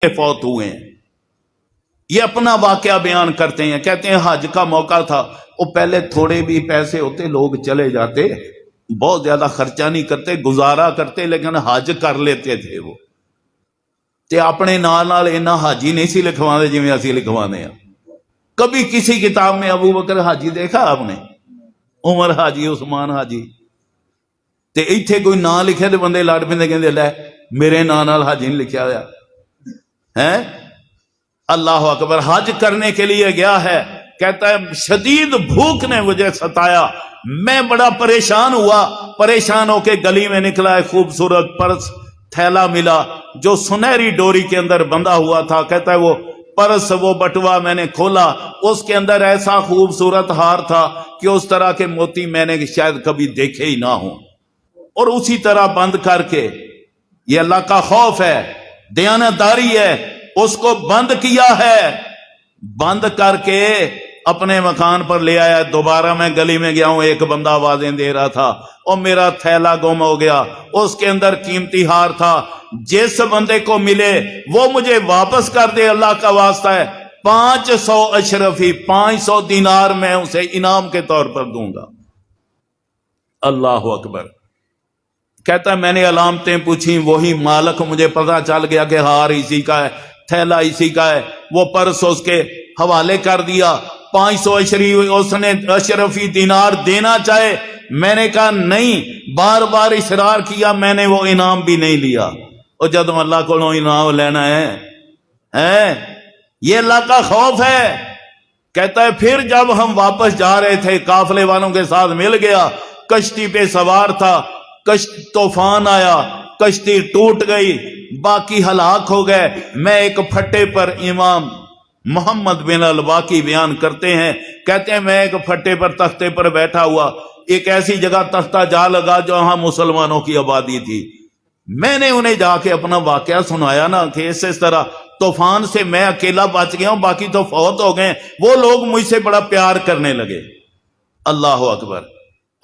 فوت ہوئے ہیں۔ یہ اپنا واقعہ بیان کرتے ہیں، کہتے ہیں حج کا موقع تھا، وہ پہلے تھوڑے بھی پیسے ہوتے لوگ چلے جاتے، بہت زیادہ خرچہ نہیں کرتے، گزارا کرتے، لیکن حج کر لیتے تھے وہ تے اپنے نال اینا حاجی نہیں سی لکھوانے جی اسی لکھوانے ہیں۔ کبھی کسی کتاب میں ابو بکر حاجی دیکھا آپ نے؟ عمر حاجی، عثمان حاجی، تے ایتھے کوئی نام لکھے تے بندے لڑ پیندے کہندے لے میرے نام نال حاجی نہیں لکھیا ہوا ہے۔ اللہ اکبر، حج کرنے کے لیے گیا ہے، کہتا ہے شدید بھوک نے مجھے ستایا، میں بڑا پریشان ہوا، پریشان ہو کے گلی میں نکلا، ہے خوبصورت پرس تھیلا ملا جو سنہری ڈوری کے اندر بندھا ہوا تھا، کہتا ہے وہ پرس، وہ بٹوا میں نے کھولا، اس کے اندر ایسا خوبصورت ہار تھا کہ اس طرح کے موتی میں نے شاید کبھی دیکھے ہی نہ ہوں، اور اسی طرح بند کر کے، یہ اللہ کا خوف ہے، دیانتداری ہے، اس کو بند کیا ہے، بند کر کے اپنے مکان پر لے آیا۔ دوبارہ میں گلی میں گیا ہوں، ایک بندہ آوازیں دے رہا تھا، اور میرا تھیلا گم ہو گیا، اس کے اندر قیمتی ہار تھا، جس بندے کو ملے وہ مجھے واپس کر دے، اللہ کا واسطہ ہے، 500 اشرفی، 500 دینار میں اسے انعام کے طور پر دوں گا۔ اللہ اکبر۔ کہتا ہے میں نے علامتیں پوچھی، وہی مالک مجھے پتا چل گیا کہ ہار اسی کا ہے، تھیلا اسی کا ہے، وہ پرس اس کے حوالے کر دیا۔ 500 اس نے اشرفی دینار دینا چاہے، میں نے کہا نہیں، بار بار اصرار کیا، میں نے وہ انعام بھی نہیں لیا۔ اور جب اللہ کو انعام لینا ہے، یہ اللہ کا خوف ہے۔ کہتا ہے پھر جب ہم واپس جا رہے تھے، قافلے والوں کے ساتھ مل گیا، کشتی پہ سوار تھا، طوفان آیا، کشتی ٹوٹ گئی، باقی ہلاک ہو گئے۔ میں ایک پھٹے پر، امام محمد بن الباقی بیان کرتے ہیں، کہتے ہیں میں ایک پھٹے پر، تختے پر بیٹھا ہوا، ایک ایسی جگہ تختہ جا لگا جہاں مسلمانوں کی آبادی تھی۔ میں نے انہیں جا کے اپنا واقعہ سنایا نا کہ اس طرح طوفان سے میں اکیلا بچ گیا ہوں، باقی تو فوت ہو گئے۔ وہ لوگ مجھ سے بڑا پیار کرنے لگے، اللہ اکبر،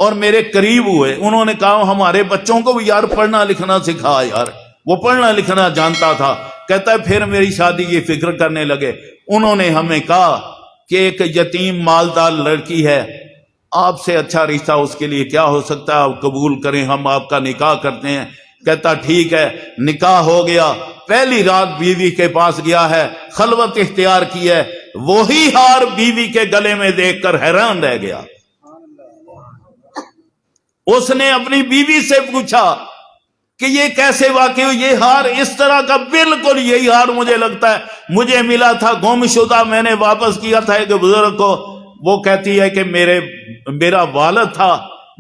اور میرے قریب ہوئے۔ انہوں نے کہا ہمارے بچوں کو بھی یار پڑھنا لکھنا سکھا یار، وہ پڑھنا لکھنا جانتا تھا۔ کہتا ہے پھر میری شادی کی فکر کرنے لگے۔ انہوں نے ہمیں کہا کہ ایک یتیم مالدار لڑکی ہے، آپ سے اچھا رشتہ اس کے لیے کیا ہو سکتا ہے، آپ قبول کریں، ہم آپ کا نکاح کرتے ہیں۔ کہتا ٹھیک ہے، نکاح ہو گیا۔ پہلی رات بیوی کے پاس گیا ہے، خلوت اختیار کی ہے، وہی ہار بیوی کے گلے میں دیکھ کر حیران رہ گیا۔ اس نے اپنی بیوی سے پوچھا کہ یہ کیسے واقع ہو، یہ ہار اس طرح کا، بالکل یہی ہار مجھے لگتا ہے مجھے ملا تھا، گم شدہ، میں نے واپس کیا تھا ایک بزرگ کو۔ وہ کہتی ہے کہ میرا والد تھا،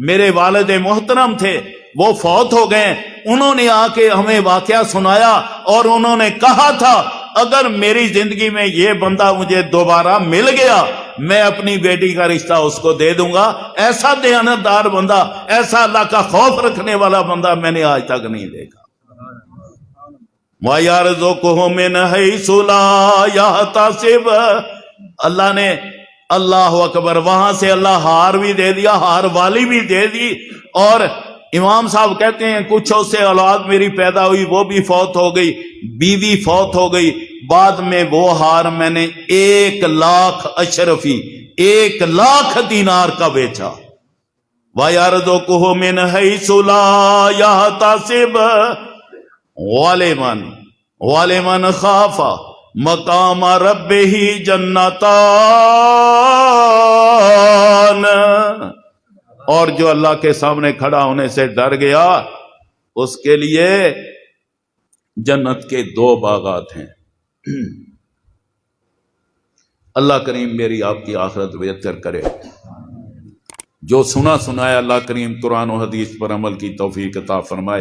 میرے والد محترم تھے، وہ فوت ہو گئے، انہوں نے آ کے ہمیں واقعہ سنایا، اور انہوں نے کہا تھا اگر میری زندگی میں یہ بندہ مجھے دوبارہ مل گیا، میں اپنی بیٹی کا رشتہ اس کو دے دوں گا۔ ایسا دیانتدار بندہ، ایسا اللہ کا خوف رکھنے والا بندہ میں نے آج تک نہیں دیکھا۔ وَيَرْزُقْهُ مِنْ حَيْثُ لَا يَحْتَسِبُ، اللہ نے، اللہ اکبر، وہاں سے اللہ ہار بھی دے دیا، ہار والی بھی دے دی۔ اور امام صاحب کہتے ہیں کچھ اس سے اولاد میری پیدا ہوئی، وہ بھی فوت ہو گئی، بیوی فوت ہو گئی، بعد میں وہ ہار میں نے 1,00,000 اشرفی، 1,00,000 دینار کا بیچا۔ وَيَرْزُقْهُ مِنْ حَيْثُ لَا يَحْتَسِبُ وَلِمَنْ خَافَ مَقَامَ رَبِّهِ جَنَّتَانِ، اور جو اللہ کے سامنے کھڑا ہونے سے ڈر گیا اس کے لیے جنت کے 2 باغات ہیں۔ اللہ کریم میری آپ کی آخرت بہتر کرے۔ جو سنا سنایا اللہ کریم قرآن و حدیث پر عمل کی توفیق عطا فرمائے۔